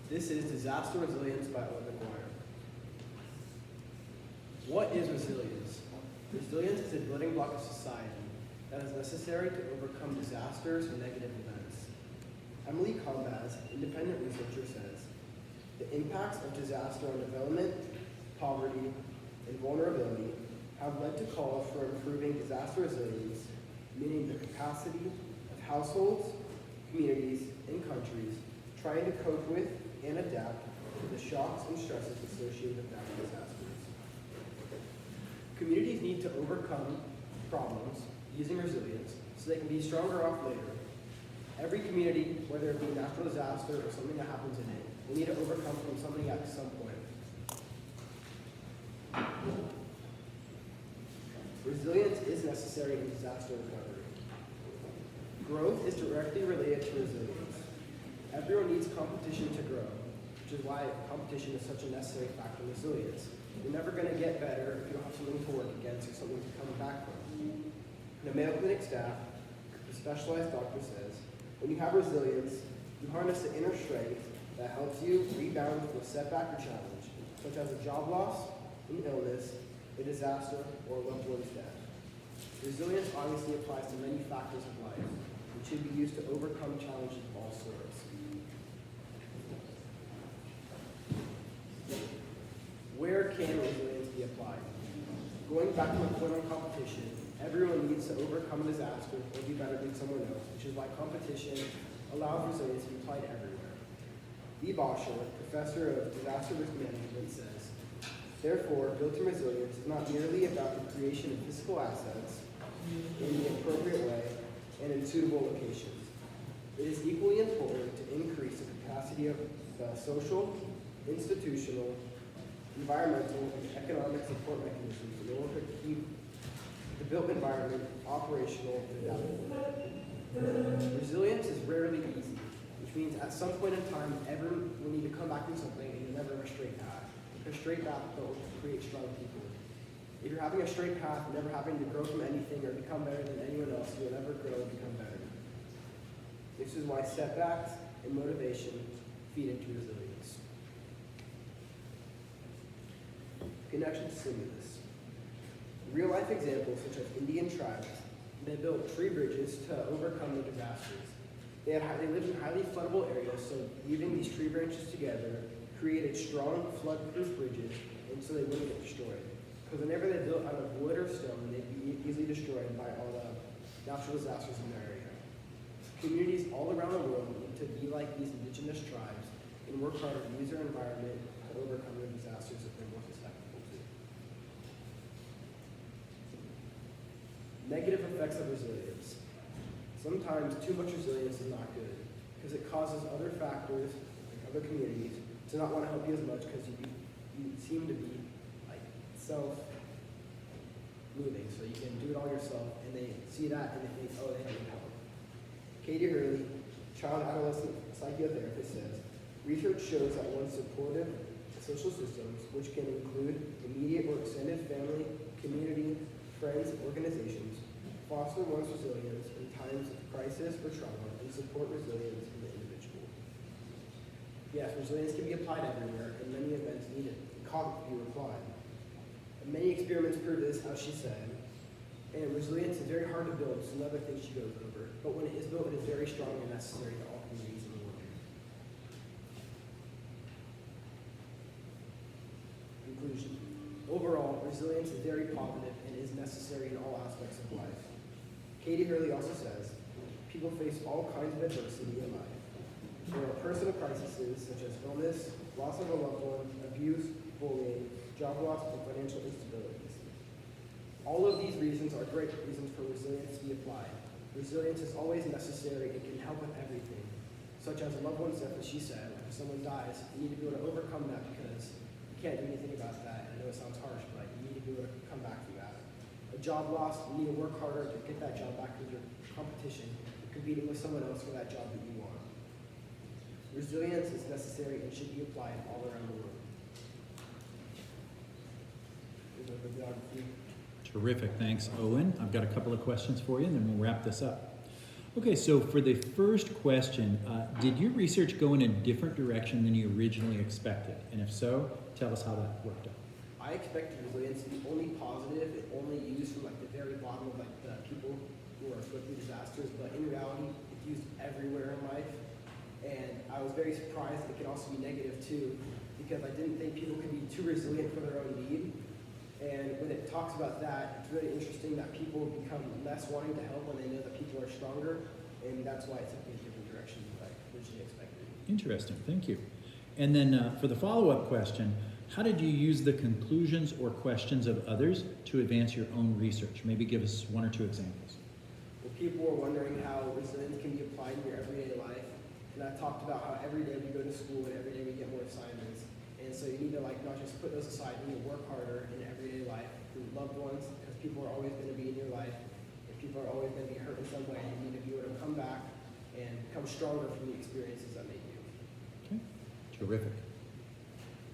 This is Disaster Resilience by Owen McGuire. What is resilience? Resilience is a building block of society that is necessary to overcome disasters and negative events. Emily Combaz, independent researcher, says, the impacts of disaster on development, poverty, and vulnerability have led to calls for improving disaster resilience, meaning the capacity of households, communities, and countries trying to cope with and adapt to the shocks and stresses associated with natural disasters. Communities need to overcome problems using resilience so they can be stronger off later. Every community, whether it be a natural disaster or something that happens in it, will need to overcome from something at some point. Resilience is necessary in disaster recovery. Growth is directly related to resilience. Everyone needs competition to grow, which is why competition is such a necessary factor in resilience. You're never going to get better if you don't have something to work against or something to come back from. The Mayo Clinic staff, the specialized doctor says, when you have resilience, you harness the inner strength that helps you rebound from a setback or challenge, such as a job loss, an illness, a disaster, or a loved one's death. Resilience obviously applies to many factors of life and should be used to overcome challenges of all sorts. Where can resilience be applied? Going back to my point on competition, everyone needs to overcome a disaster or be better than someone else, which is why competition allows resilience to be applied everywhere. Dee Bosher, professor of disaster risk management, says, therefore, built-in resilience is not merely about the creation of physical assets in the appropriate way and in suitable locations. It is equally important to increase the capacity of the social, institutional, environmental, and economic support mechanisms in order to keep the built environment operational and adaptable. Resilience is rarely easy, which means at some point in time, everyone will need to come back to something and you're never on a straight path. A straight path will create strong people. If you're having a straight path, never having to grow from anything or become better than anyone else, you'll never grow and become better. This is why setbacks and motivation feed into resilience. Connection to stimulus. Real-life examples such as Indian tribes, they built tree bridges to overcome the disasters. They lived in highly floodable areas, so weaving these tree branches together created strong flood-proof bridges, and so they wouldn't get destroyed. Because whenever they built out of wood or stone, they'd be easily destroyed by all the natural disasters in their area. Communities all around the world need to be like these indigenous tribes and work hard to use their environment to overcome the disasters that they're most susceptible to. Negative effects of resilience. Sometimes too much resilience is not good because it causes other factors, like other communities, to not want to help you as much because you seem to be like self-moving, so you can do it all yourself, and they see that and they think, oh, they don't need help. Katie Hurley, child adolescent psychotherapist, says, research shows that one's supportive social systems, which can include immediate or extended family, community, friends, organizations, foster one's resilience in times of crisis or trauma, and support resilience in the individual. Yes, resilience can be applied everywhere, and many events need it. Cognitive be applied. And many experiments prove this, as she said, and resilience is very hard to build, so another thing she goes over. But when it is built, it is very strong and necessary to all communities in the world. Conclusion. Overall, resilience is very positive and is necessary in all aspects of life. Katie Hurley also says, people face all kinds of adversity in life. There are personal crises such as illness, loss of a loved one, abuse, bullying, job loss, and financial instabilities. All of these reasons are great reasons for resilience to be applied. Resilience is always necessary and can help with everything, such as a loved one's death, as she said. If someone dies, you need to be able to overcome that because you can't do anything about that. I know it sounds harsh, but you need to be able to come back from that. A job loss, you need to work harder to get that job back because you're competition, you're competing with someone else for that job that you want. Resilience is necessary and should be applied all around the world. Terrific, thanks, Owen. I've got a couple of questions for you, and then we'll wrap this up. Okay, so for the first question, did your research go in a different direction than you originally expected? And if so, tell us how that worked out. I expected resilience to be only positive and only used from like the very bottom of like the people who are afflicted with disasters, but in reality, it's used everywhere in life. And I was very surprised that it could also be negative too, because I didn't think people could be too resilient for their own need. And when it talks about that, it's really interesting that people become less wanting to help when they know that people are stronger, and that's why it took me a different direction than I originally expected. Interesting, thank you. And then for the follow-up question, how did you use the conclusions or questions of others to advance your own research? Maybe give us one or two examples. Well, people were wondering how resilience can be applied in your everyday life, and I talked about how every day we go to school and every day we get more assignments, and so you need to like not just put those aside, you need to work harder in everyday life through loved ones, because people are always going to be in your life, and people are always going to be hurt in some way, and you need to be able to come back and become stronger from the experiences that make you. Okay, terrific.